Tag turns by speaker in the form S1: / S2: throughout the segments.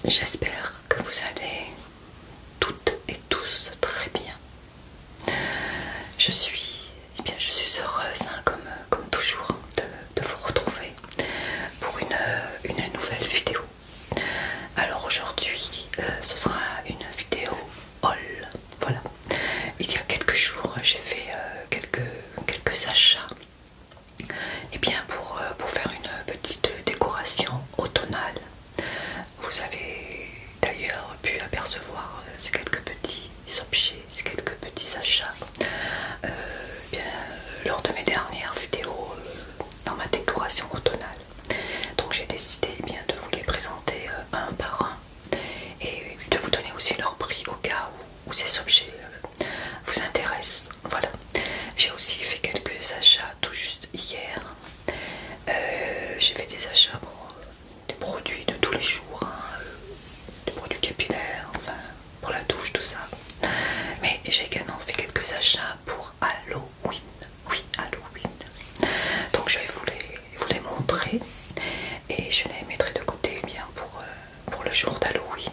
S1: J'espère que vous allez toutes et tous très bien. Je suis, je suis heureuse, hein, comme toujours, de vous retrouver pour une nouvelle vidéo. Alors aujourd'hui, ce sera une vidéo haul. Voilà. Il y a quelques jours, j'ai fait quelques achats. Et bien pour faire une petite décoration automnale. Vous avez d'ailleurs pu apercevoir ces quelques petits objets, ces quelques petits achats bien, lors de mes dernières vidéos dans ma décoration automnale. Donc j'ai décidé bien de vous les présenter un par un et de vous donner aussi leur prix au cas où ces objets vous intéressent. Voilà. J'ai aussi fait quelques achats tout juste hier. J'ai fait des achats pour des produits de tous les jours, hein, des produits capillaires, enfin pour la douche, tout ça. Mais j'ai également fait quelques achats pour Halloween. Oui, Halloween. Donc je vais vous les montrer et je les mettrai de côté bien pour le jour d'Halloween.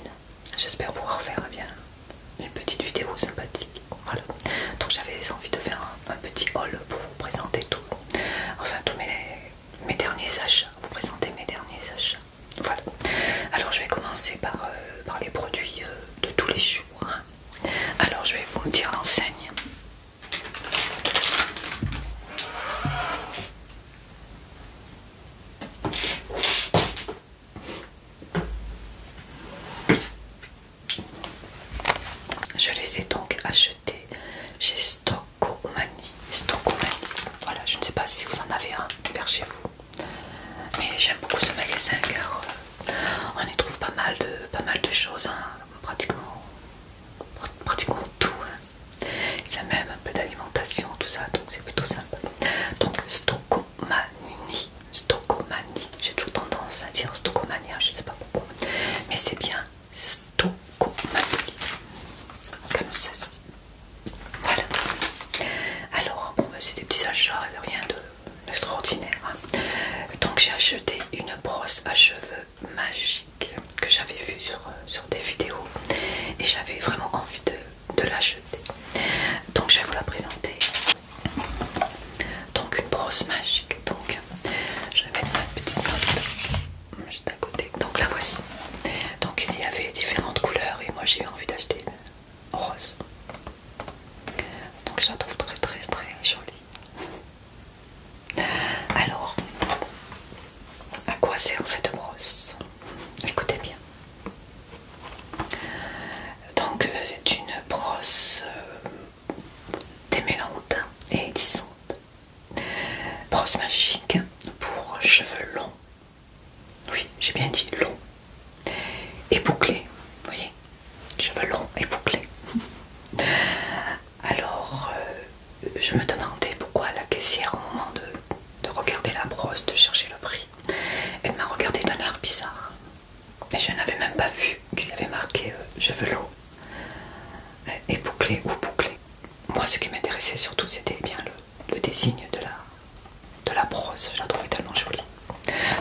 S1: J'espère pouvoir faire bien une petite vidéo sympathique. Voilà. Donc j'avais envie de faire un petit haul pour vous présenter tout. Enfin tous mes derniers achats. Vous présenter mes derniers achats. Voilà. Alors je vais commencer par les produits de tous les jours. Hein. Alors je vais vous dire l'enseigne. Je les ai donc achetés chez Stockomanie. Voilà, je ne sais pas si vous en avez un vers chez vous. Mais j'aime beaucoup ce magasin car on y trouve pas mal de choses, hein, pratiquement tout. Hein. Il y a même un peu d'alimentation, tout ça, donc c'est plutôt sympa. Donc Stockomanie, j'ai toujours tendance à dire Stockomania, je ne sais pas pourquoi, mais c'est bien Stockomanie, comme ceci. Voilà. Alors, bon, c'est des petits achats, rien d'extraordinaire. Hein. Donc j'ai acheté une brosse à cheveux magique que j'avais vue sur des vidéos et j'avais vraiment envie de l'acheter. Donc je vais vous la présenter. Donc une brosse magique. Donc je vais mettre ma petite note juste à côté. Donc la voici. Donc il y avait différentes couleurs et moi j'ai eu envie d'acheter rose. Donc je la trouve très très très jolie. Alors, à quoi sert cette brosse? Écoutez bien. Donc c'est une brosse démêlante et tissante. Brosse magique pour cheveux longs. Oui, j'ai bien dit long. Et bouclés. Vous voyez? Cheveux longs et bouclés. Alors, je me demandais pourquoi la caissière, au moment de regarder la brosse, de chercher le prix, elle m'a regardé d'un air bizarre. Et je n'avais même pas vu qu'il y avait marqué cheveux longs et bouclés ou bouclés. Moi, ce qui m'intéressait surtout, c'était bien le désigne de la brosse. Je la trouvais tellement jolie.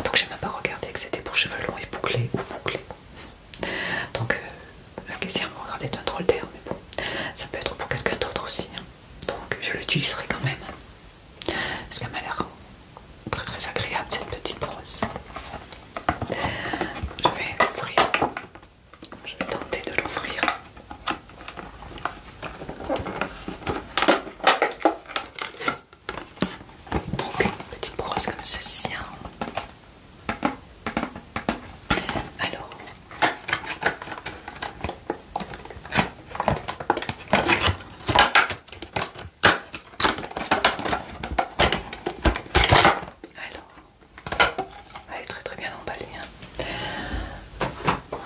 S1: Donc, j'ai même pas regardé que c'était pour cheveux longs et bouclés ou bouclés. Donc, la caissière me regardait d'un drôle d'air, mais bon, ça peut être pour quelqu'un d'autre aussi. Hein. Donc, je l'utiliserai quand même. Parce qu'elle m'a l'air très très agréable, cette petite brosse. Je vais l'ouvrir. Je vais tenter de l'ouvrir. Donc une petite brosse comme ceci. Hein. Alors. Elle est très très bien emballée. Hein.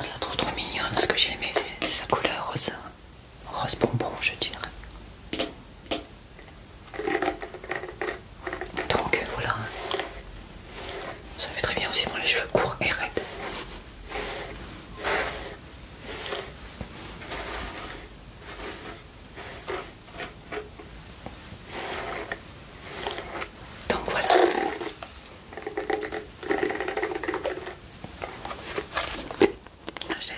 S1: Je la trouve trop mignonne. Ce que j'ai aimé, c'est sa couleur rose bonbon, je dirais. Donc voilà. Ça fait très bien aussi pour les cheveux courts et raides. Donc voilà. Je les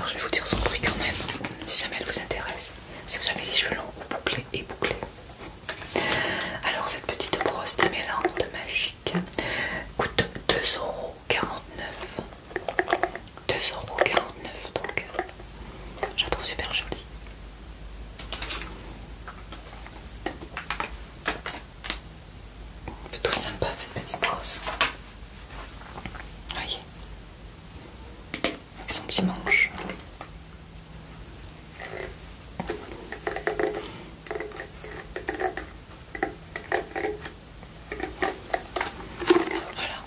S1: Alors je vais vous dire son prix quand même, si jamais elle vous intéresse. Si vous avez les cheveux longs ou bouclés et bouclés. Alors cette petite brosse de mélange magique coûte 2,49 €. 2,49 €, donc je la trouve super jolie. Plutôt sympa cette petite brosse. Voyez, avec son petit manche. Voilà.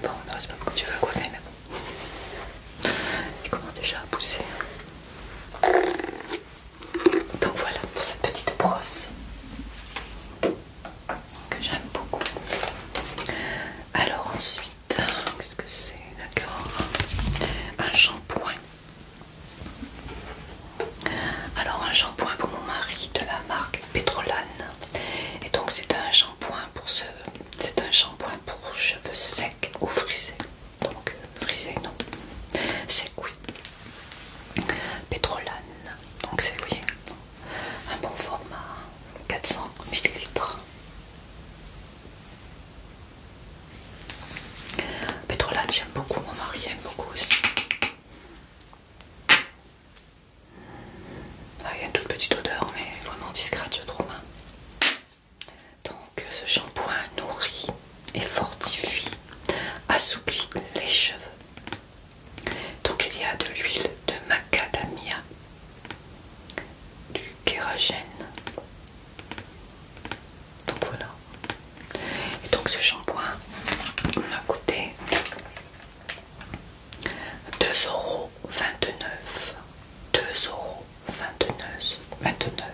S1: Bon, bah, c'est pas beaucoup que tu veux coiffer, mais bon. Il commence déjà à pousser. Donc voilà pour cette petite brosse que j'aime beaucoup. Alors ensuite, qu'est-ce que c'est? D'accord. Un shampoing. Alors un shampoing pour mon mari de la marque Petrolane. Et donc c'est un shampoing pour cheveux secs ou frisés. Donc frisés non. Sec oui. Petrolane. Donc c'est oui, un bon format, 400 millilitres. Petrolane j'aime beaucoup, mon mari aime beaucoup aussi. Ah, il y a une toute petite odeur mais vraiment discrète je trouve. Donc ce shampoing nourrit et fortifie, assouplit les cheveux. Donc il y a de l'huile de macadamia, du kéragène. Donc voilà. Et donc ce shampoing m'a coûté 2,29 €. 2,29 €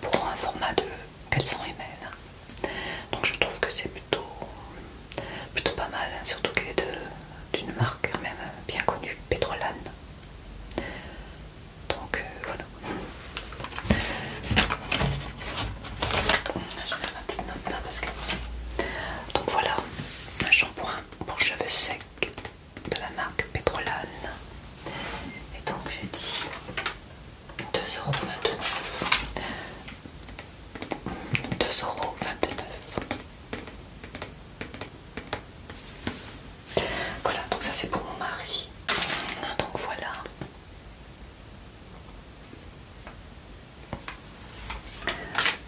S1: pour un format de 400 ml. Donc je trouve que c'est plutôt pas mal, hein, surtout qu'elle est d'une marque quand même bien connue, Petrolane. Donc voilà. Je vais mettre ma petite note là parce que... Donc voilà, un shampoing pour cheveux secs de la marque Petrolane. Et donc j'ai dit 2,29 €. 2,29 €. Voilà, donc ça c'est pour mon mari. Donc voilà.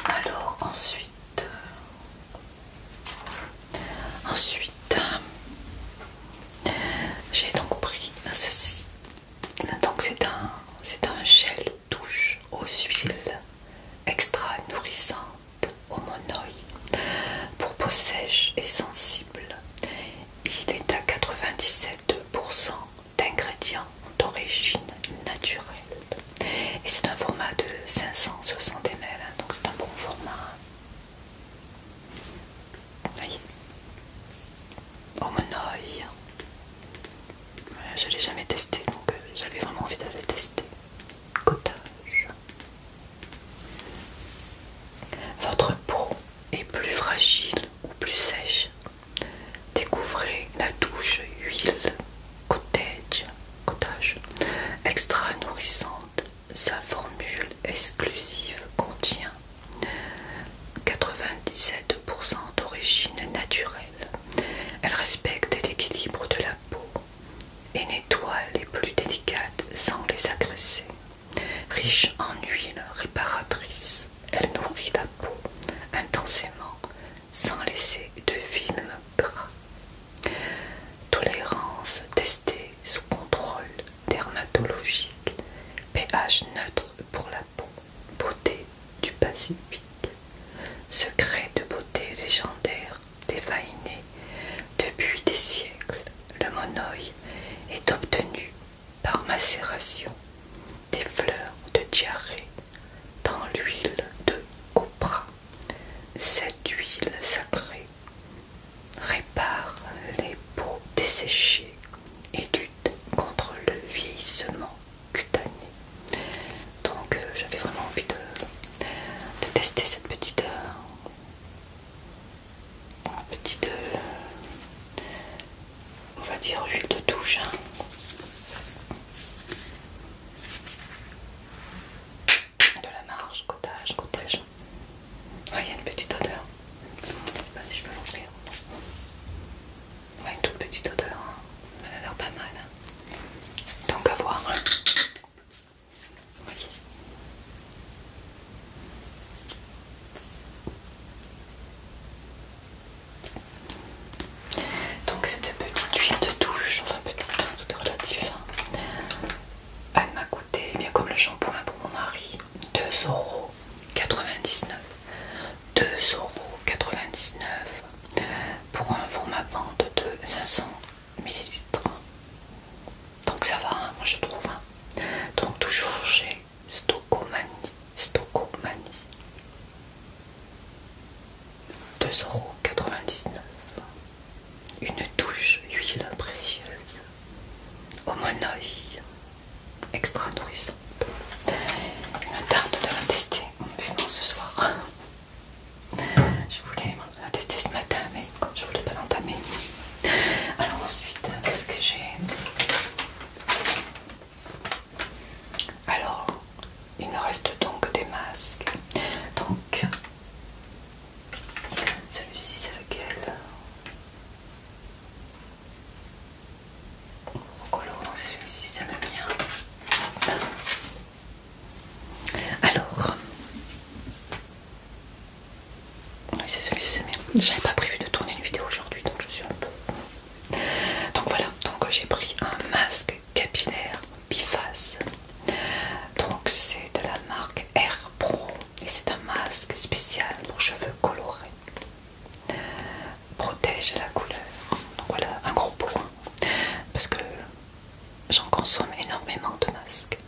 S1: Alors ensuite, j'ai donc pris ceci. Donc c'est un gel douche aux huiles extra nourrissante au monoï pour peau sèche et sensible. Il est à 97% d'ingrédients d'origine naturelle et c'est un format de 560 ml, donc c'est un bon format. Voyez, au monoï. Je l'ai jamais testé, donc j'avais vraiment envie de le tester. Cottage. Votre peau est plus fragile ou plus sèche. Découvrez la douche huile cottage extra nourrissante. Sa formule exclusive contient 97% d'origine naturelle. Elle respecte l'équilibre de la peau et nettoie les plus délicates sans les agresser. Riche en huile réparatrice, elle nourrit la peau intensément sans laisser de film gras. Tolérance testée sous contrôle dermatologique. pH neutre pour la peau. Beauté du Pacifique. Secret de beauté légendaire dévainé depuis des siècles. Le monoï est obtenu par macération des fleurs de diarrhée dans l'huile de copra. Cette huile sacrée répare les peaux desséchées et lutte contre le vieillissement cutané. Donc j'avais vraiment envie de tester cette petite 2,99 €. Une touche huile précieuse au monoï, extra nourrissante. Il me tarde de la tester vivement ce soir. Je voulais la tester ce matin, mais je voulais pas l'entamer. Alors ensuite, qu'est-ce que j'ai? Alors, il me reste donc des masques. Donc, celui-ci c'est lequel? Colorant, c'est celui-ci, c'est le mien. Alors, oui, c'est celui-ci, c'est le mien. J'avais pas prévu de tourner une vidéo aujourd'hui, donc je suis un peu. Donc voilà, donc j'ai pris un masque capillaire biface. Donc c'est de la marque Air Pro et c'est un masque spécial pour cheveux colorés. Protège la couleur. Donc voilà, un gros pot, hein, parce que j'en consomme énormément de masques.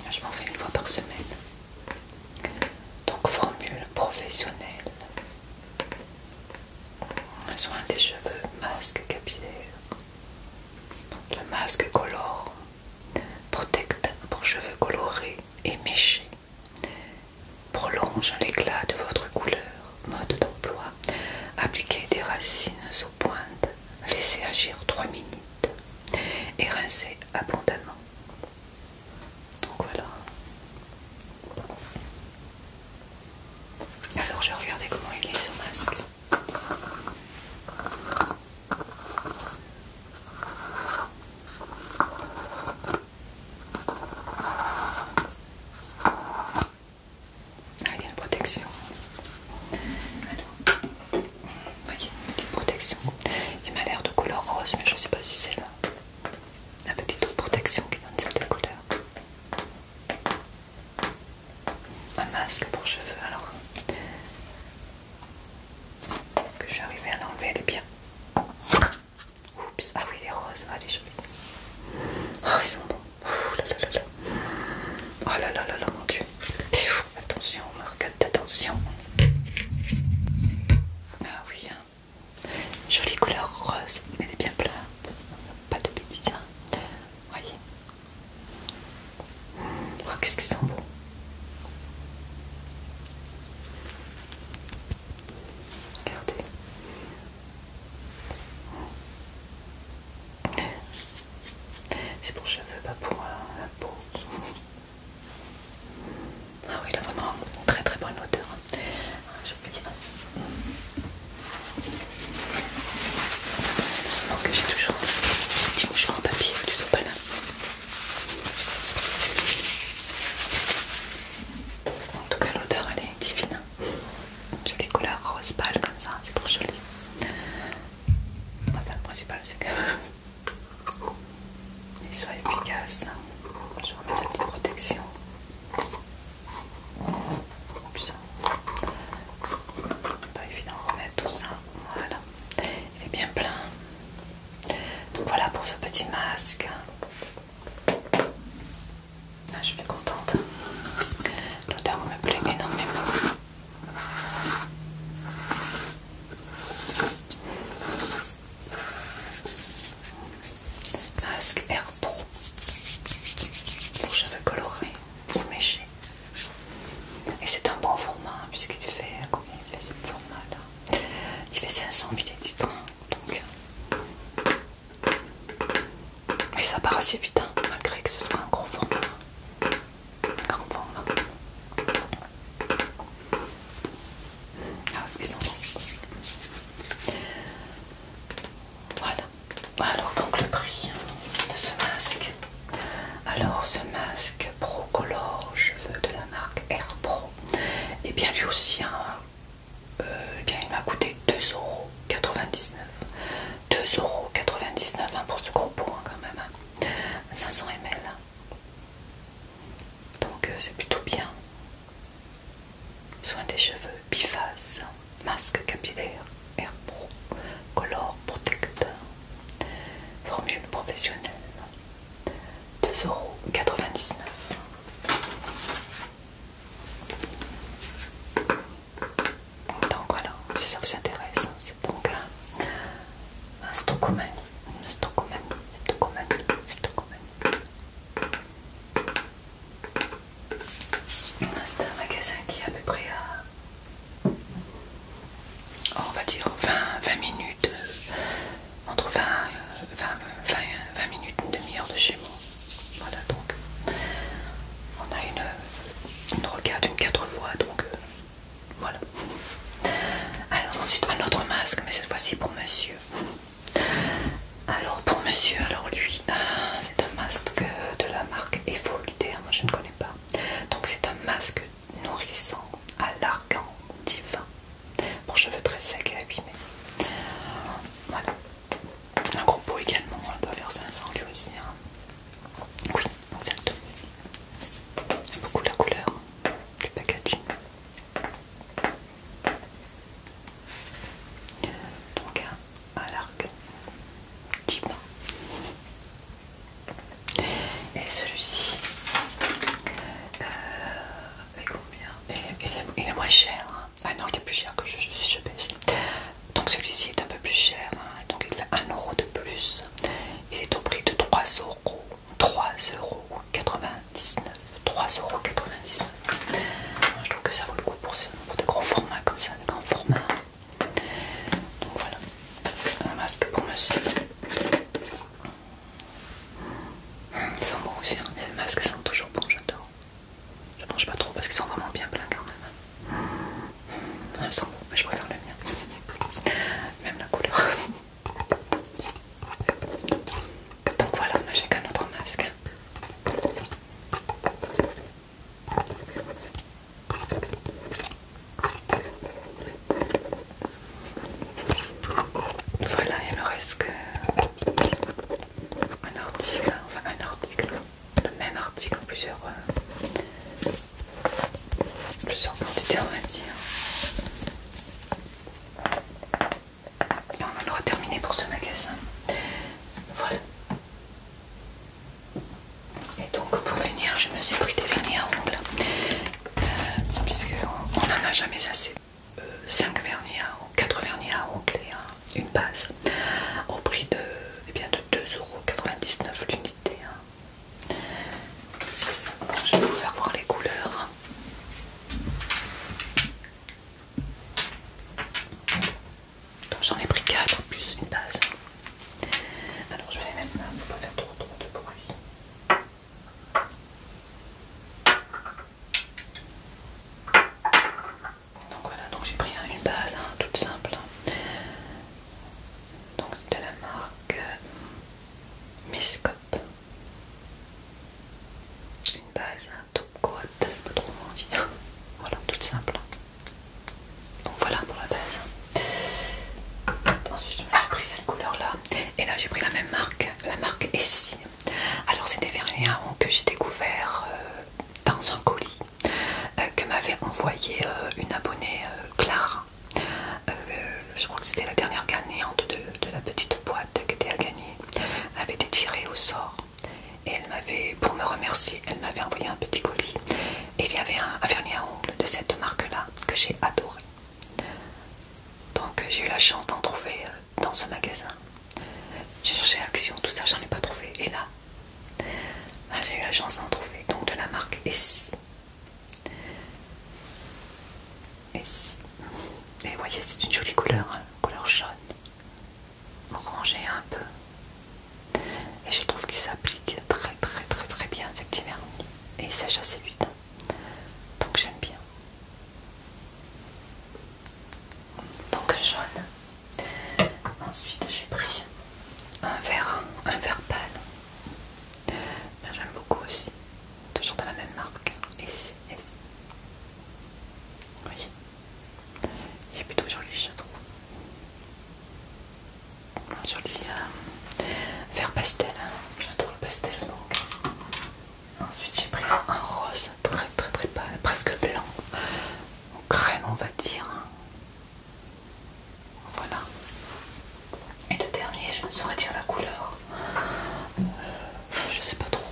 S1: Je m'en fais une fois par semaine. Donc formule professionnelle. Soin des cheveux, masque capillaire. Le masque colore, protecte pour cheveux colorés et méchés. Prolonge l'éclat de votre couleur. Mode d'emploi. Appliquez des racines aux pointes. Laissez agir 3 minutes. Et rincez abondamment. Donc voilà. Alors je vais regarder comment il est ce masque. Ah, il y a une protection. Alors, voyez, une petite protection. Il m'a l'air de couleur rose, mais je ne sais pas si c'est la petite protection qui donne cette couleur. Un masque pour cheveux, alors que je vais arriver à l'enlever, elle est bien. Oups, ah oui, les roses, ah, elle est jolie. Oh, ils sont bons. Oh là là là là. Oh là là là là, mon Dieu. Attention, regarde, attention. Ah oui, hein. Jolie couleur rose, elle est bien pleine. Pas de bêtises, hein. Voyez. Oh, qu'est-ce qu'ils sont beaux. Regardez. C'est pour cheveux, pas pour la peau. Ah oui, il a vraiment très très bonne odeur. Je peux dire ça. Donc j'ai toujours des petits mouchoirs en papier du sopalin. En tout cas, l'odeur elle est divine. J'ai des couleurs rose pâle comme ça, c'est trop joli. Enfin, le principal c'est que il soit efficace. Je vais remettre cette petite protection. Oups. Pas évident de remettre tout ça. Voilà. Il est bien plein. Donc voilà pour ce petit masque. Ah, je suis contente. L'odeur me plaît énormément. Masque Air Pro pour cheveux colorés ou méchés. Et c'est un bon format puisqu'il fait combien il fait ce format là? Il fait 500 ml. Donc mais ça part assez vite, hein, malgré que ce soit un gros format. Un grand format. Ah, ce qu'ils sont bons. Voilà. Alors donc le prix de ce masque. Alors ce masque Pro Color cheveux de la marque Air Pro. Et bien lui aussi, hein, eh bien, il m'a coûté 2,99 €. 2,99 € hein, pour ce gros pot hein, quand même. Hein. 500 ml. Donc c'est plutôt bien. Soin des cheveux biface. Masque capillaire Air Pro Color Protecteur. Formule professionnelle. 2,99 €. moins cher. Hein. Ah non, il est plus cher que je baisse. Donc celui-ci est un peu plus cher. Hein. Donc il fait 1 € de plus. Il est au prix de 3,99 €. 3,99 €. Je trouve que ça vaut le coup pour des gros formats comme ça, des grands formats. Donc voilà, un masque pour monsieur. Ils sont bons aussi, hein. Les masques sentent toujours bon, j'adore. Je mange pas trop parce qu'ils sont vraiment bien pleins quand même. Ils sont bons, mais je préfère le mien. Même la couleur. Donc voilà, j'ai qu'un autre masque. Voilà, il me reste que un article, le même article en plusieurs quantités, on va dire. Et on en aura terminé pour ce magasin. Voilà. Et donc pour finir, je me suis pris des vernis à ongles. Puisqu'on n'en a jamais assez. 5 vernis à ongles, 4 vernis à ongles et une base. Au prix de, eh bien, de 2,99 € l'unité. Hein. Je vais vous faire voir les couleurs. J'en ai pris 4 plus une base. Alors je vais les mettre là, faut pas faire trop de bruit. Donc voilà, donc j'ai pris une base toute simple. Donc c'est de la marque Miscop. Une base top coat, je sais pas trop comment dire. Voilà, toute simple. Donc voilà pour la base. Ensuite je me suis pris cette couleur là. Et là j'ai pris la même marque, la marque Essie. Alors c'est des vernis à ongles que j'ai découvert dans un colis que m'avait envoyé une abonnée Clara. Je crois que c'était la dernière gagnante de la petite boîte qui était à gagner. Elle avait été tirée au sort. Et elle m'avait, pour me remercier, elle m'avait envoyé un petit colis. Et il y avait un vernis à ongles de cette marque-là que j'ai adoré. Donc j'ai eu la chance d'en trouver dans ce magasin. J'ai cherché Action, tout ça, j'en ai pas trouvé. Et là, j'ai eu la chance d'en trouver. Donc de la marque Essie. Essie. Et vous voyez, c'est une jolie couleur, hein, couleur jaune. Orangé un peu. Et je trouve qu'il s'applique très bien ces petits vernis. Et il sèche assez vite. Donc j'aime bien. Donc jaune. Ensuite j'ai pris un vert pâle. J'aime beaucoup aussi. Toujours de la même marque. Ici. Vous voyez. Il est plutôt joli, je trouve. Un joli vert pastel. J'adore le pastel donc. Ensuite j'ai pris un rose très pâle, presque blanc. Crème on va dire. Voilà. Et le dernier, je ne saurais dire la couleur. Je sais pas trop.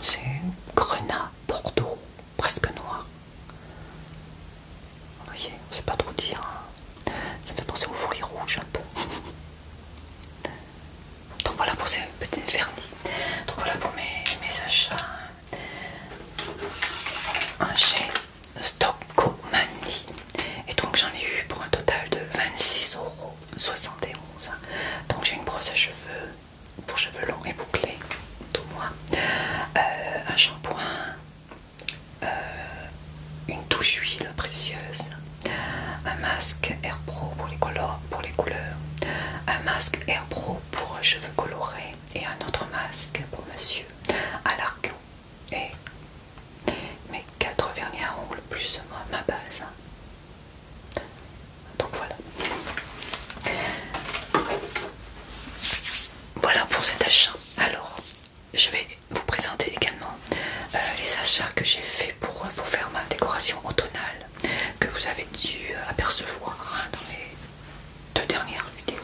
S1: C'est grenat, bordeaux, presque noir. Vous voyez, je sais pas trop dire. Ça me fait penser aux fruits rouges un peu. Donc voilà pour ces petits vernis. Donc voilà pour mes achats. Chez Stoccomani. Et donc j'en ai eu pour un total de 26,71 €. Donc j'ai une brosse à cheveux pour cheveux longs et bouclés, tout moi. Un shampoing, une touche huile précieuse, un masque Air Pro pour les couleurs, un masque Air Pro pour cheveux colorés et un autre masque pour monsieur à l'argan. Et mes 4 vernis à ongles plus ma base. Donc voilà. Voilà pour cet achat. Alors, je vais vous présenter également les achats que j'ai fait pour faire ma décoration automnale que vous avez dû apercevoir dans mes 2 dernières vidéos.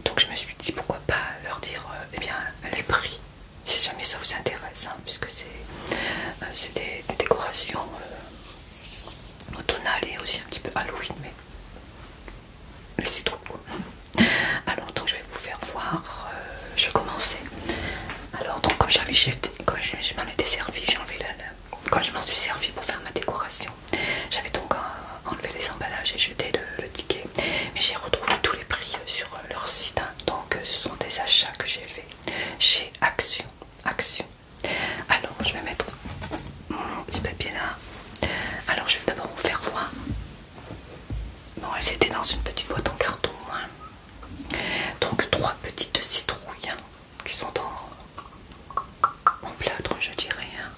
S1: Donc je me suis dit pourquoi pas leur dire eh bien, les prix, si jamais ça vous intéresse, hein, puisque c'est des décorations automnal et aussi un petit peu Halloween, mais c'est trop beau. Alors donc je vais vous faire voir, je vais commencer. Alors donc comme je m'en étais servi, j'ai enlevé quand je m'en suis servi pour faire ma décoration, j'avais donc enlevé les emballages et jeté le ticket, mais j'ai retrouvé tous les prix sur leur site, hein. Donc ce sont des achats que j'ai fait chez Action. Alors je vais mettre mon petit papier là. Alors je vais d'abord vous faire voir. Bon, elles étaient dans une petite boîte en carton, hein. Donc 3 petites citrouilles, hein, qui sont en plâtre, je dirais, hein,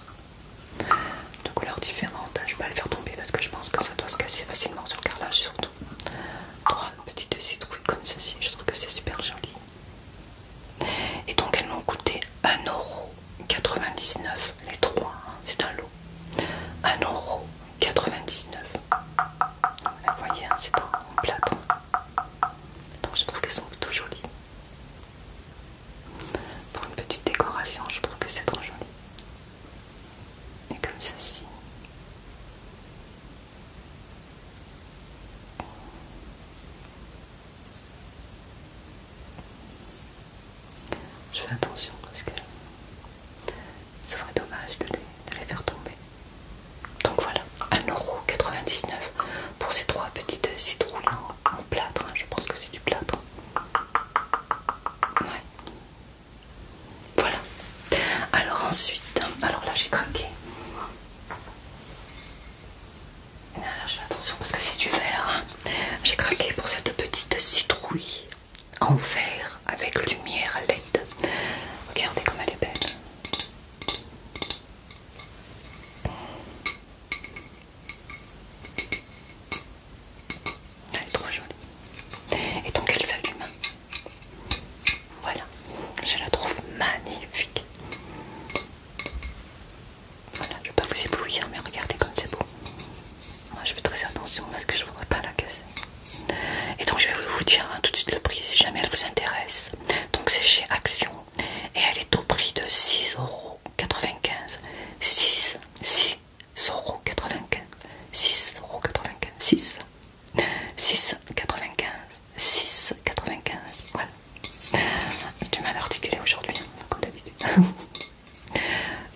S1: de couleurs différentes. Je vais pas les faire tomber parce que je pense que ça doit se casser facilement sur le carrelage, surtout. 3 petites citrouilles comme ceci, je trouve que c'est super joli. Et donc elles m'ont coûté 1,99 €, les 3, hein, c'est un lot. 1,99 €. Vous voyez, hein, c'est en plâtre. Donc je trouve qu'elles sont plutôt jolies. Pour une petite décoration, je trouve que c'est trop joli. Et comme ceci. Je fais attention parce que ce serait dommage de les faire tomber. Donc voilà, 1,99 € pour ces 3 petites citrouilles en plâtre, hein. Je pense que c'est du plâtre. Ouais. Voilà. Alors ensuite, alors là j'ai craqué. Alors je fais attention parce que c'est du verre, hein. J'ai craqué pour cette petite citrouille en verre avec lumière LED. Regardez comme elle est belle. Elle est trop jolie. Et donc elle s'allume. Voilà, je la trouve magnifique. Voilà, je ne vais pas vous éblouir, mais regardez comme c'est beau. Moi je fais très attention parce que je ne voudrais pas la casser. Et donc je vais vous dire, hein, tout de suite le prix si jamais elle vous intéresse. Donc c'est chez Action et elle est au prix de 6,95 €. 6,95 €. 6,95 €. Voilà. J'ai du mal à articuler aujourd'hui, hein, comme d'habitude.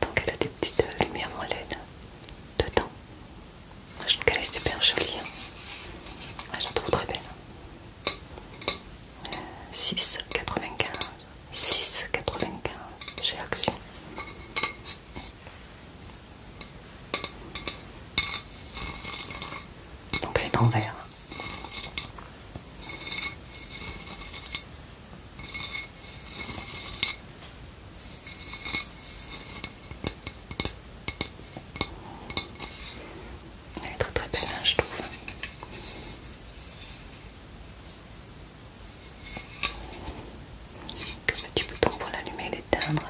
S1: Donc elle a des petites lumières en LED dedans. Je trouve qu'elle est super jolie, hein. Je la trouve très belle. 6,95 €. 6,95 € chez Action. Donc elle est en verre. Elle est très très belle, hein, je trouve. Un petit bouton pour l'allumer et l'éteindre.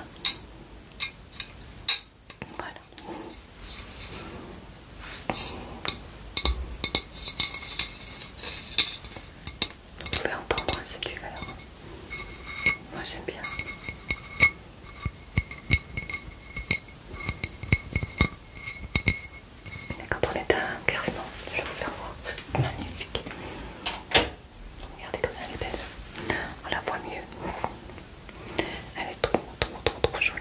S1: Voilà. Vous pouvez entendre, c'est du verre. Moi j'aime bien. Et quand on éteint carrément, je vais vous faire voir, c'est magnifique. Regardez comme elle est belle. On la voit mieux. Elle est trop jolie.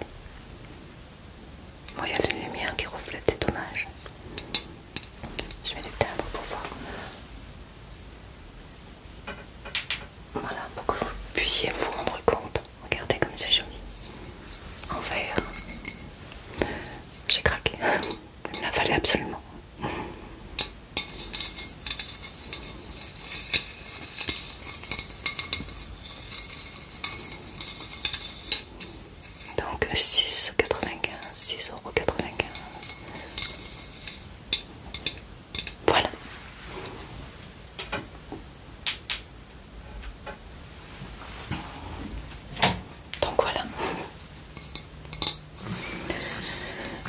S1: Bon, il y a la lumière qui reflète, c'est dommage. Je vais l'éteindre pour voir. Voilà, pour que vous puissiez vous rendre compte. Regardez comme c'est joli. En verre. J'ai craqué. Il me la fallait absolument. Donc 6,95 €. Voilà. Donc voilà.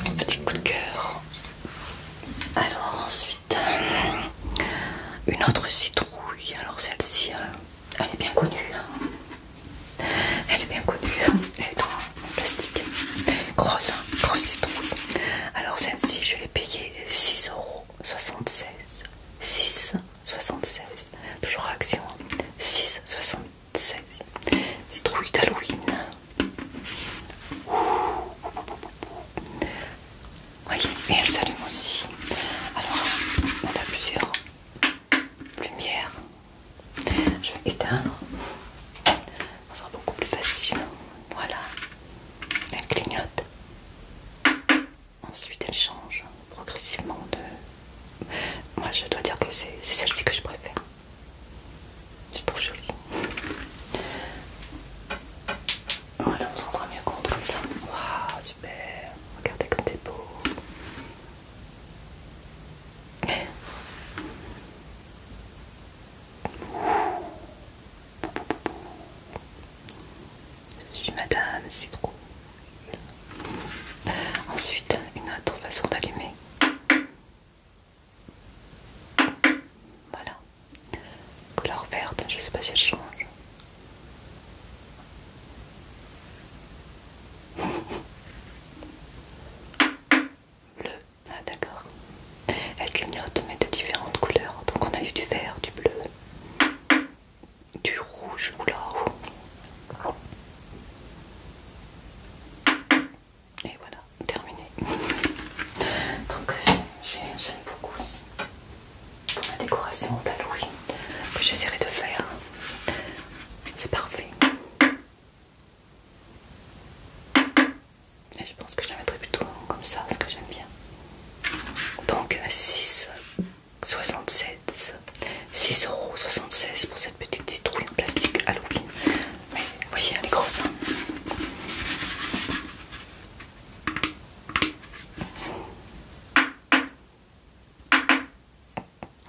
S1: Un petit coup voyez, et elle s'allume aussi. Alors, on a plusieurs lumières. Je vais éteindre. Ça sera beaucoup plus facile. Voilà. Elle clignote. Ensuite, elle change progressivement de... Moi, je dois dire que c'est celle-ci que je préfère. C'est trop joli. Voilà, on se rendra mieux compte comme ça. Waouh, super. Regardez comme c'est beau. Je suis Madame Citrouille. Ensuite, une autre façon d'allumer. Voilà. Couleur verte, je sais pas si elle change. Bleu, ah d'accord. Elle clignote mais de différentes couleurs. Donc on a eu du vert, du bleu, du rouge, oula. Et voilà, terminé. Donc j'aime beaucoup aussi pour la décoration d'Halloween que j'essaierai de faire. C'est parfait. Et je pense que je la mettrai plutôt comme ça, parce que j'aime bien. Donc 6,76 € pour cette petite citrouille en plastique Halloween. Mais vous voyez, elle est grosse. Hein.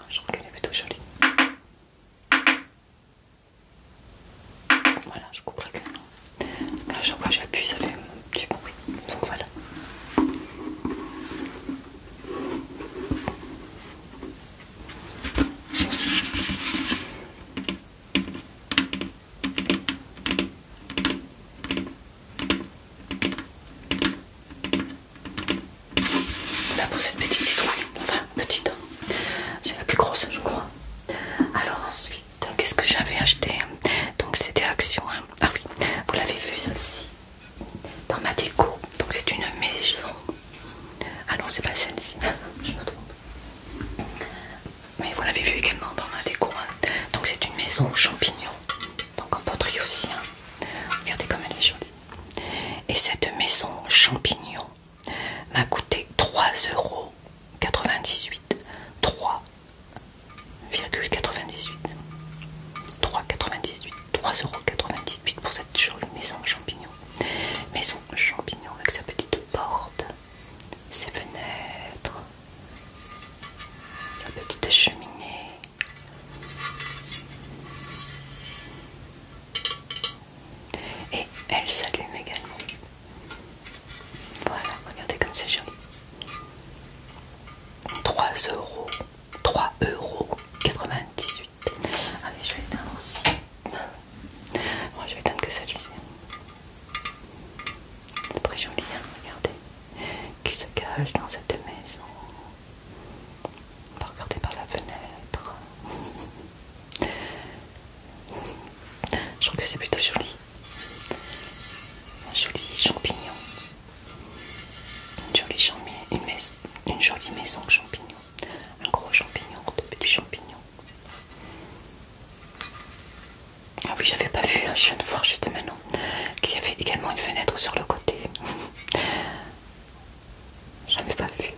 S1: Je trouve qu'elle est plutôt jolie. Voilà, je couperai que non. À chaque fois que j'appuie, ça fait un petit bruit. Donc voilà. Là pour cette petite citrouille, enfin petite, c'est la plus grosse je crois. Alors ensuite, qu'est-ce que j'avais acheté? Donc c'était Action, hein. Ah oui, vous l'avez vu celle-ci dans ma déco. Donc c'est une maison. Ah non, c'est pas celle-ci, je me trompe. Mais vous l'avez vu également dans ma déco, hein. Donc c'est une maison aux champignons. Donc en poterie aussi, hein. Regardez comme elle est jolie. Et cette maison champignon m'a coûté 3,98 €. 3,98 pour cette jolie maison champignon. Maison champignon avec sa petite porte, ses fenêtres, sa petite cheminée. Et elle s'allume également. Voilà, regardez comme c'est joli. 3,98 €. Allez, je vais éteindre aussi. Moi, je vais éteindre que celle-ci. C'est très joli, hein, regardez. Qui se cache dans cette maison. On va regarder par la fenêtre. Je trouve que c'est plutôt joli. Un joli champignon. Une jolie maison champignon. Un gros champignon, de petits champignons. Ah oui, j'avais pas vu, hein, je viens de voir juste maintenant qu'il y avait également une fenêtre sur le côté. J'avais pas vu.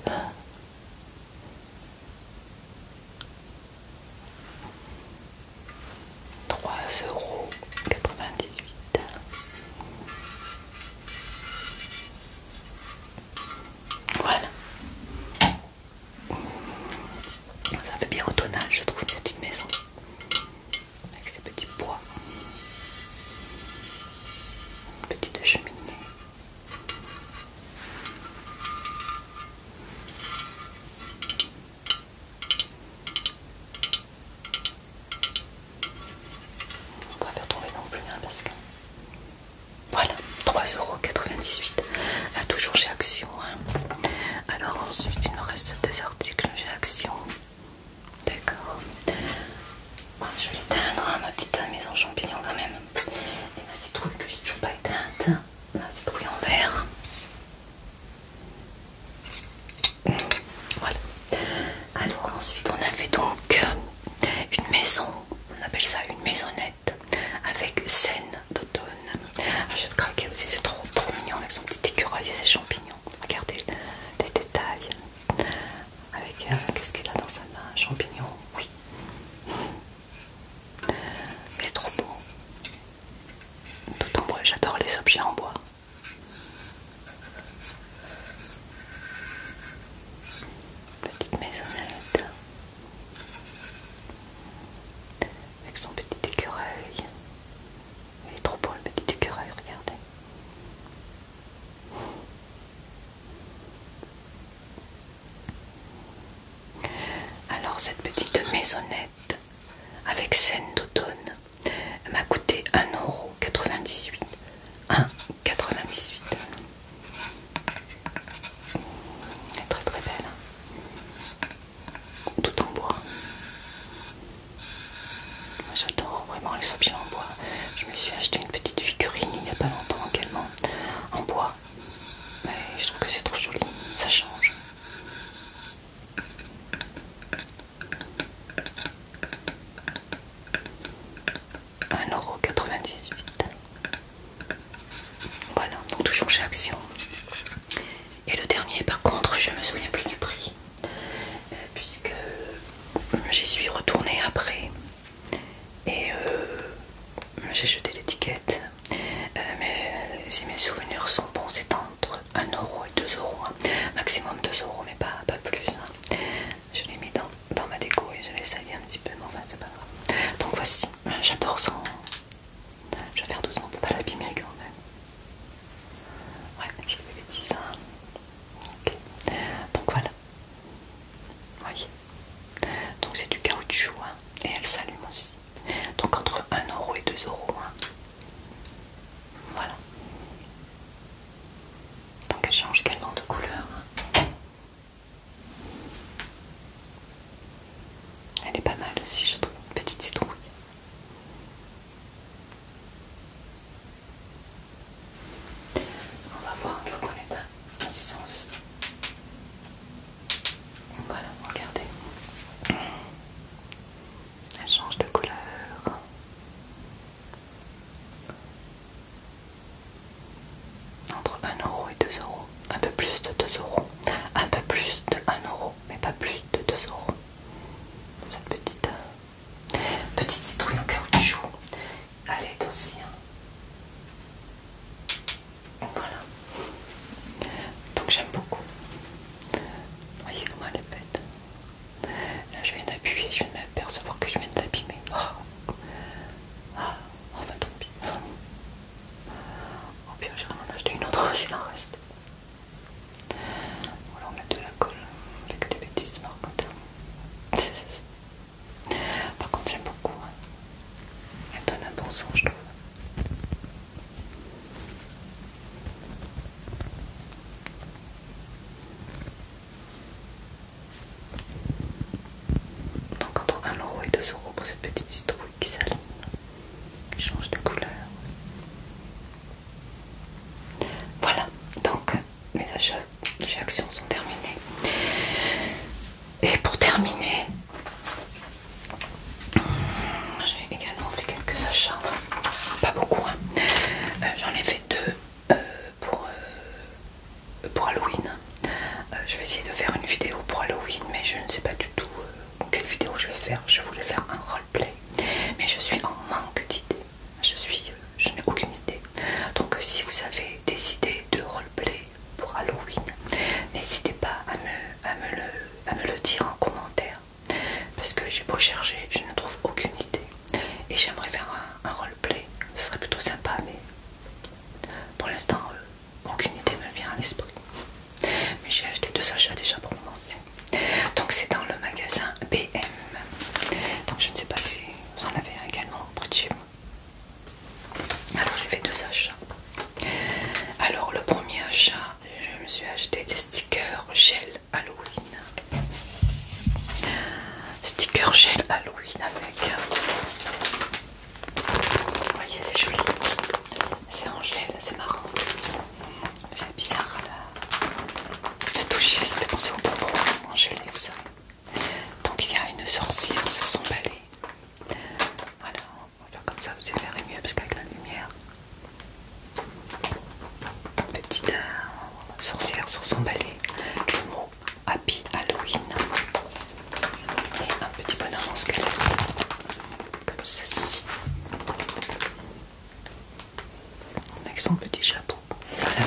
S1: 3,98 €. Voilà. Ça fait bien automnal, je trouve, cette petite maison. Avec ces petits bois. Une petite cheminée. Alors cette petite maisonnette avec scène d'automne m'a coûté 1,98 €. 1,98 €. Elle est très très belle, hein. Tout en bois. Moi j'adore vraiment les objets en bois. Je me suis acheté une petite figurine il n'y a pas longtemps également en bois. Mais je trouve que c'est trop joli, ça change. €1,98 €. Voilà, donc toujours chez Action. Et le dernier par contre je me souviens plus du prix. Puisque j'y suis retournée après. Et j'ai jeté l'étiquette. Mais si mes souvenirs sont bons, c'est entre 1 € et 2 €. Hein. Maximum 2 €, mais pas plus. Hein. Je l'ai mis dans ma déco et je l'ai sali un petit peu, mais enfin c'est pas grave. Donc voici, j'adore son. Je vais faire doucement pour pas l'abîmer quand même. Ouais, je fais des petits seins. Ok. Donc voilà. Voyez. Donc c'est du caoutchouc, hein, et elle s'allume aussi. Donc entre 1 € et 2 €. Hein. Voilà. Donc elle change également de couleur. Hein. Elle est pas mal aussi, je trouve. Petite citrouille. On va voir une fois qu'on est à 600. Voilà, regardez. Elle change de couleur. Entre 1 € et 2 €. Un peu plus de 2 €. Un peu plus de 1 €, mais pas plus de 2 €. Cette petite citrouille en caoutchouc. Elle est aussi. Hein. Voilà. Donc j'aime beaucoup. Voyez comment elle est bête. Là je viens d'appuyer, je viens de m'apercevoir que je viens de l'abîmer. Oh. Ah, enfin tant pis. Au pire j'irai m'en acheter une autre s'il en reste. Voilà, on met de la colle avec des bêtises par contre. Par contre j'aime beaucoup. Hein. Elle donne un bon son je trouve. Donc entre 1 € et 2 € pour cette petite citrouille qui s'allume, qui change de couleur. Voilà, donc mes achats chez Action sont terminés. Et pour terminer, j'ai également fait quelques achats, pas beaucoup, hein. J'en ai fait deux pour Halloween. Je vais essayer de faire une vidéo pour Halloween, mais je ne sais pas du tout quelle vidéo je vais faire. Je voulais faire un roleplay, mais je suis en manque d'idées. Je n'ai aucune idée. Donc si vous avez des idées de roleplay pour Halloween, n'hésitez pas à me le dire en commentaire. Parce que j'ai beau chercher, je ne trouve aucune idée. Et j'aimerais faire un roleplay. Ce serait plutôt sympa, mais pour l'instant, aucune idée me vient à l'esprit. Mais j'ai acheté 2 achats déjà pour commencer. Donc c'est dans le magasin BM. Donc je ne sais pas si vous en avez un également près de chez vous. Alors j'ai fait 2 achats. Alors le premier achat, je me suis acheté des stickers gel Halloween. Stickers gel Halloween avec... Vous voyez, c'est joli. C'est en gel, c'est marrant. C'est bizarre là. De toucher, ça fait penser aux bonbons en gelé, vous savez. Donc il y a une sorcière sur son balai. Voilà, on va faire comme ça, vous verrez mieux parce qu'avec la lumière. Petite sorcière sur son balai. Le mot Happy Halloween. Et un petit bonhomme en squelette. Comme ceci. Avec son petit chapeau. Voilà.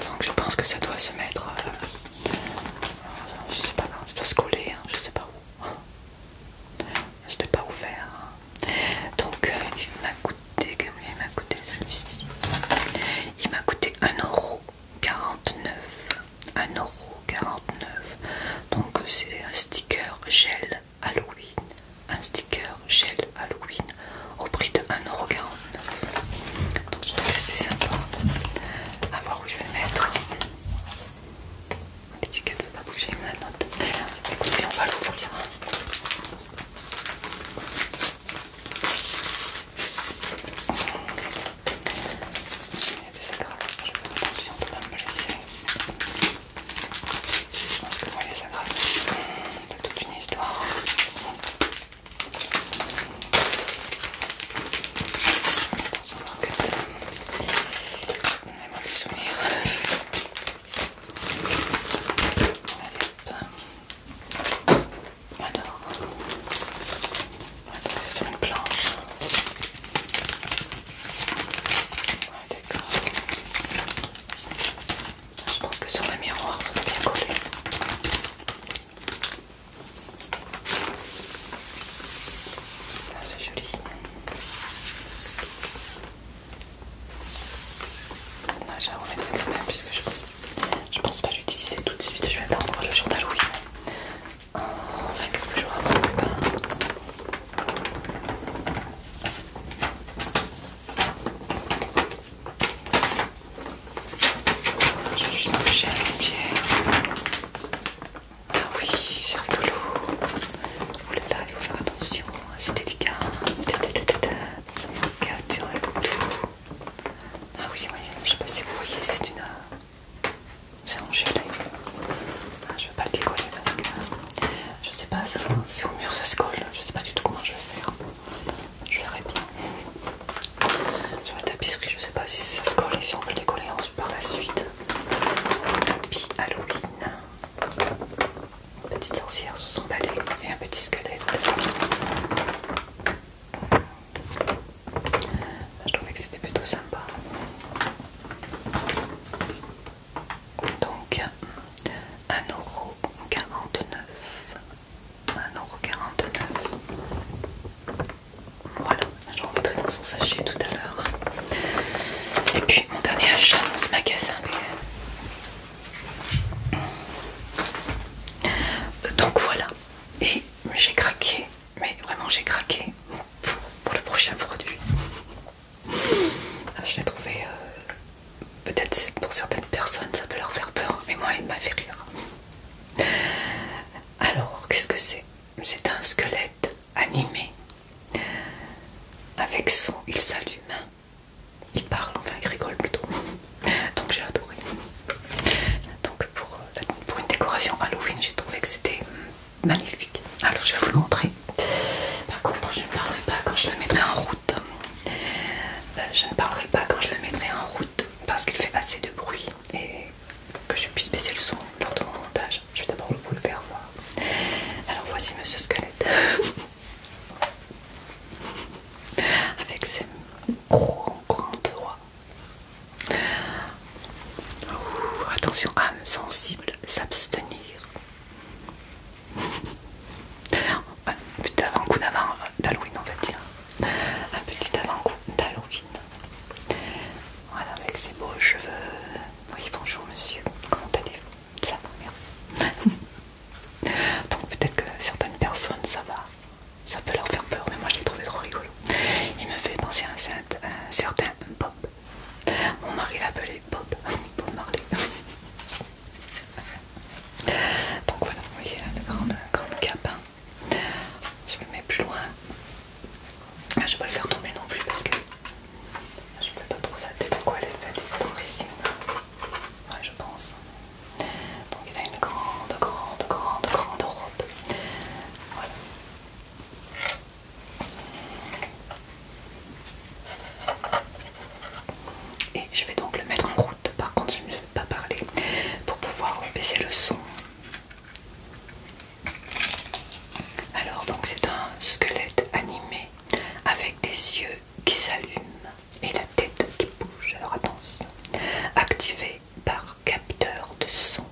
S1: Donc je pense que ça doit se mettre, je sais pas, ça doit se coller, hein, je sais pas où. Je l'ai pas ouvert. Hein. Donc il m'a coûté, combien il m'a coûté celui-ci? Il m'a coûté 1,49 €. 1,49 €. Donc c'est va l'ouvrir. Il y a des agrafes, je fais attention de ne pas me blesser. Parce que moi les agrafes, c'est toute une histoire. Attention Roquette. Donnez-moi des souvenirs. Alors, c'est sur une planche. Ouais, d'accord. Je pense que sur le miroir, ça va bien coller. Là, c'est joli. Là, j'ai remis quand même, puisque je pense pas l'utiliser tout de suite. Je vais attendre le jour d'Halloween. Enfin, quelques jours avant, mais pas. Je vais juste toucher à une pierre. Ah oui, c'est rigolo. Oh là là, il faut faire attention, c'est délicat. Ça me regarde sur le tout. Ah oui, oui, je sais pas si vous voyez, c'est une. C'est en gelée. Ah, je vais pas le décoller parce que je sais pas si au mur ça se colle. Je sais pas du tout comment je vais faire. Je verrai bien. Sur la tapisserie, je sais pas si ça se colle et si on peut le décoller ensuite par la suite. Tapis Halloween. Une petite sorcière sous son balai et un petit squelette. Je trouvais que c'était plutôt sympa. Donc 1,49 €. 1,49 €. Voilà, j'en remettrai dans son sachet tout à l'heure. Et puis mon dernier achat dans ce magasin. Donc voilà. Et j'ai craqué, mais vraiment j'ai craqué pour le prochain produit. Je l'ai trouvé, peut-être pour certaines personnes ça peut leur faire peur, mais moi il m'a fait rire. Alors qu'est-ce que c'est? C'est un squelette animé avec son, il s'allume, il parle, enfin il rigole plutôt. Donc j'ai adoré. Donc pour une décoration Halloween, j'ai trouvé que c'était magnifique. Alors je vais vous le montrer. Par contre, je ne parlerai pas quand je le mettrai en route. Je ne parlerai pas quand je le mettrai en route parce qu'il fait assez de bruit et que je puisse baisser le son lors de mon montage. Je vais d'abord vous le faire voir. Alors voici Monsieur Squelette avec ses grands doigts. Attention, âme sensible, s'abstenir. Un petit avant-goût d'Halloween, on va dire. Un petit avant-goût d'Halloween. Voilà, avec ses beaux cheveux. Oui, bonjour monsieur, comment allez-vous? Ça va, merci. Donc peut-être que certaines personnes, ça peut leur faire peur, mais moi je l'ai trouvé trop rigolo. Il me fait penser à un certain Bob. Mon mari l'appelait Bob, Bob Marley. Donc voilà, vous voyez là, de grandes capes. Je me mets plus loin. Je vais pas le faire tomber non plus parce que je ne sais pas trop sa tête, de quoi elle est faite, cette origine. Ouais, je pense. Donc il a une grande robe. Voilà. Et je vais donc le mettre en route. Par contre, je ne vais pas parler pour pouvoir baisser le son. Alors donc c'est un squelette animé avec des yeux qui s'allument et la tête qui bouge. Alors attention, activé par capteur de son,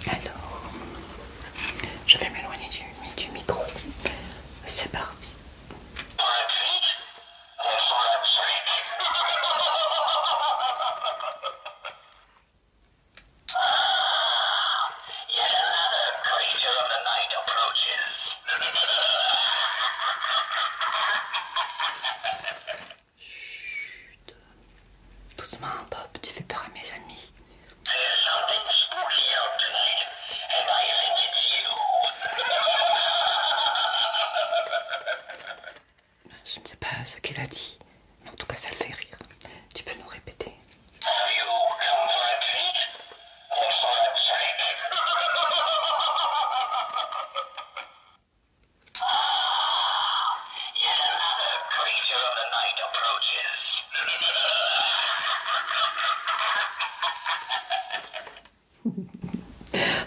S1: Alors, je vais m'éloigner du micro. C'est parti. qu'il a dit. Mais en tout cas, ça le fait rire. Tu peux nous répéter?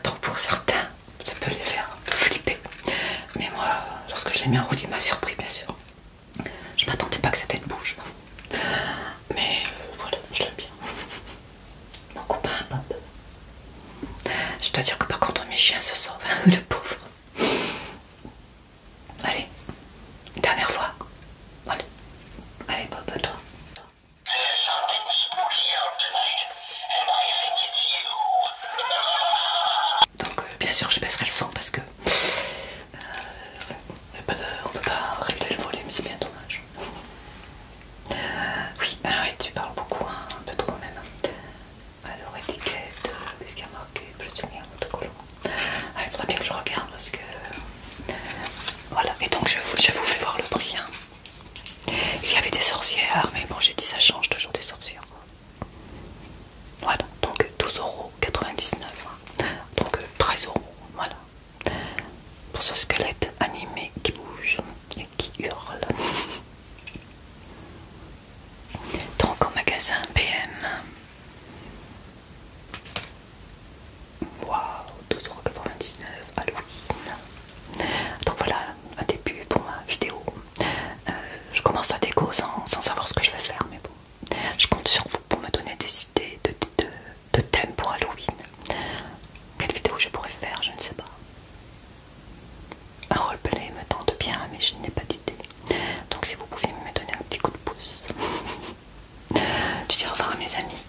S1: Donc pour certains, ça peut les faire flipper. Mais moi, lorsque je l'ai mis en route, il m'a surpris, bien sûr. Je m'attendais pas que sa tête bouge. Mais voilà, je l'aime bien. Mon copain, Bob. Je dois dire que par contre, mes chiens se sauvent, le pauvre. Allez, une dernière fois. Allez, allez Bob, à toi. Donc bien sûr je baisserai le son parce que on peut pas régler le volume, c'est bien dommage. Oui, ah ouais, tu parles beaucoup, hein, un peu trop même. Alors étiquette, qu'est-ce qu'il y a marqué? Plus de autocollant. Ah, il faudra bien que je regarde parce que... Voilà, et donc je vous fais voir le prix. Hein. Il y avait des sorcières, mais bon j'ai dit ça change toujours des sorcières. Voilà, donc 12,99 €. Hein. Donc 13 €, voilà. Pour ce squelette animé qui bouge et qui hurle. Donc au magasin PM. Waouh, 12,99 € Halloween. Donc voilà un début pour ma vidéo. Je commence la déco sans savoir ce que je vais faire, mais bon. Je compte sur vous pour me donner des idées de thèmes pour Halloween. Quelle vidéo je pourrais faire, je ne sais pas. Un roleplay me tente bien, mais je n'ai pas d'idée. Donc si vous pouviez me donner un petit coup de pouce. Tu dis au revoir à mes amis.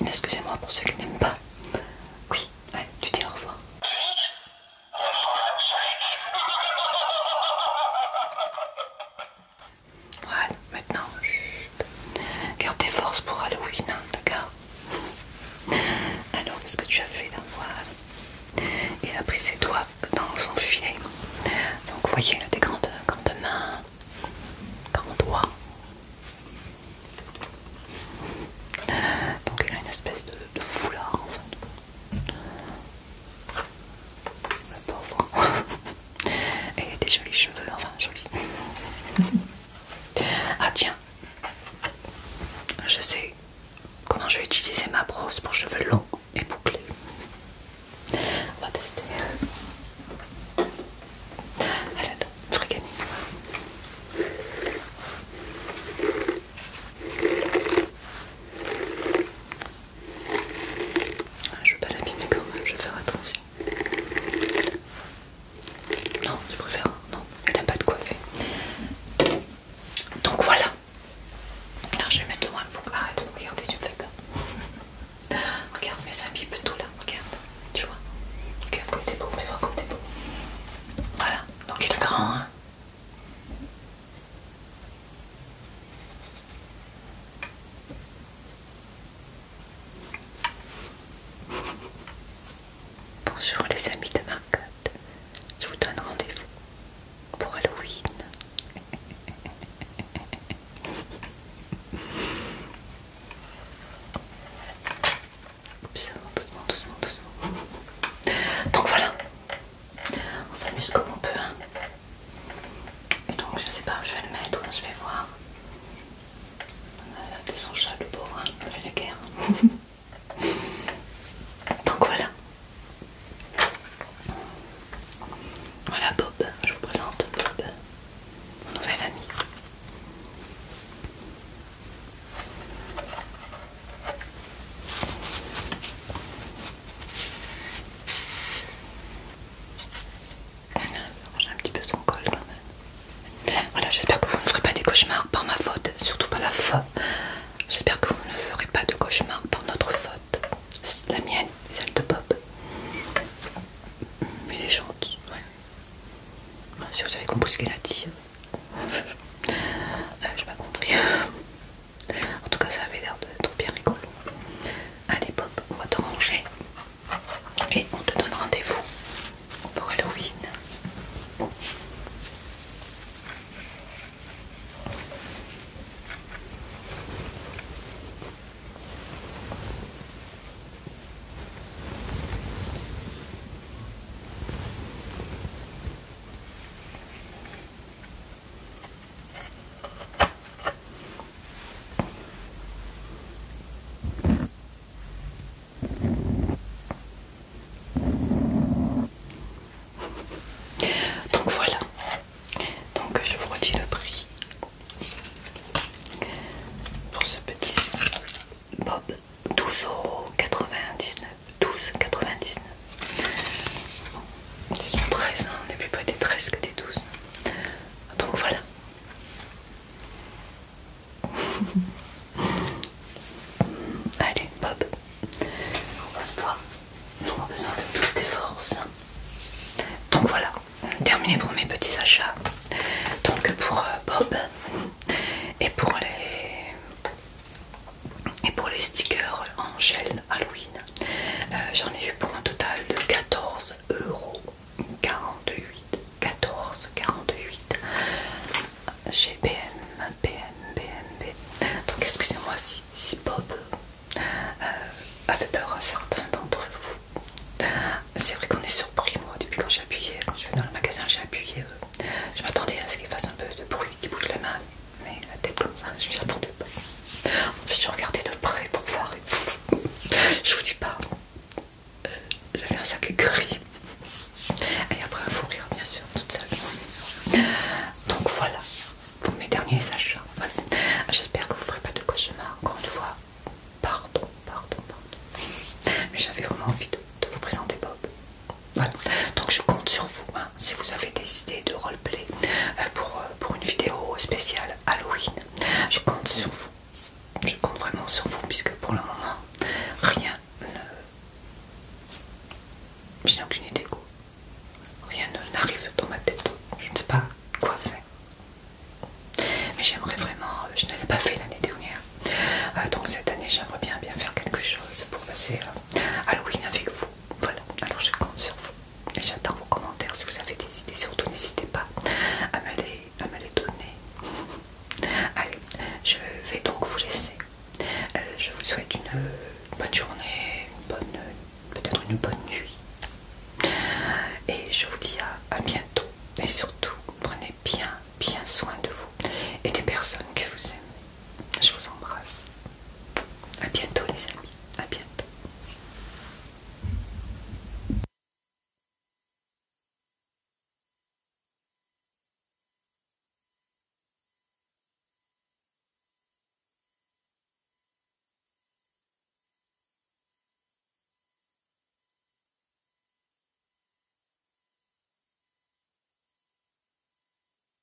S1: Excusez-moi pour ceux qui n'aiment pas. Oui, ouais, tu dis au revoir. Voilà, maintenant, chut. Garde tes forces pour Halloween, hein, d'accord. Alors, qu'est-ce que tu as fait là? Voilà. Il a pris ses doigts dans son filet. Donc, vous voyez, il a des grandes mains, grands doigts. Donc, il a une espèce de foulard, en fait. Le pauvre. Et il a des jolis cheveux, enfin, jolis. Ah, tiens. Je sais comment je vais utiliser ma brosse pour cheveux longs et bouclés. On va tester. Allez, vraie gamine. Je veux pas l'abîmer quand même, je vais faire attention. Non, tu préfères? Non, il n'a pas de coiffer. Donc voilà. Alors je vais mettre loin pour arrête de me regarder, tu me fais peur. Regarde mes habits plutôt là, regarde. Tu vois? Regarde comme t'es beau, fais voir comme t'es beau. Voilà, donc il est grand, hein. Bonjour les amis de Marcotte, je vous donne rendez-vous pour Halloween. Oups, doucement, doucement, doucement. Donc voilà, on s'amuse comme on peut. Hein. Donc je sais pas où je vais le mettre, je vais voir. On a appelé son chat, le pauvre, hein. On a fait la guerre. Donc voilà. Voilà Bob, je vous présente Bob, mon nouvel ami. J'ai un petit peu son col quand même. Voilà, j'espère que vous ne ferez pas des cauchemars par ma faute, surtout pas la faute. J'espère que vous ne ferez pas de cauchemars par notre faute. La mienne, celle de Bob. Mais les gens, ouais. Si vous avez compris ce qu'il a dit. J'ai pas compris. En tout cas, ça avait l'air d'être bien rigolo. Allez Bob, on va te ranger. Et on te donne rendez-vous pour Halloween. J'ai BM. Donc excusez-moi si Bob avait peur à certains d'entre vous. C'est vrai qu'on est surpris, moi, depuis quand j'ai appuyé, quand je vais dans le magasin, j'ai appuyé. Je m'attendais à ce qu'il fasse un peu de bruit, qu'il bouge les mains, mais la tête comme ça, je m'y attendais pas. En plus, je regardais de près pour voir. Je vous dis pas, j'avais un sac gris. Et après un fou rire, bien sûr, toute seule. Donc voilà, pour mes derniers achats. Voilà. J'espère que vous ne ferez pas de cauchemar, encore une fois. Pardon. Mais j'avais vraiment envie de vous présenter Bob. Voilà. Donc je compte sur vous, hein, si vous avez des idées de roleplay pour une vidéo spéciale Halloween. Je compte sur vous. Je compte vraiment sur vous, puisque pour le moment, rien ne... Je n'ai aucune idée, quoi. Rien n'arrive dans ma tête. Je ne sais pas quoi faire. Mais j'aimerais vraiment... Je ne l'ai pas fait l'année dernière. Donc cette année, j'aimerais bien faire quelque chose pour passer Halloween avec vous. Voilà, alors je compte sur vous. Et j'attends vos commentaires si vous avez des idées. Surtout, n'hésitez pas à me les donner. Allez, je vais donc vous laisser. Je vous souhaite une bonne journée, peut-être une bonne nuit. Et je vous dis à bientôt. Et surtout, prenez bien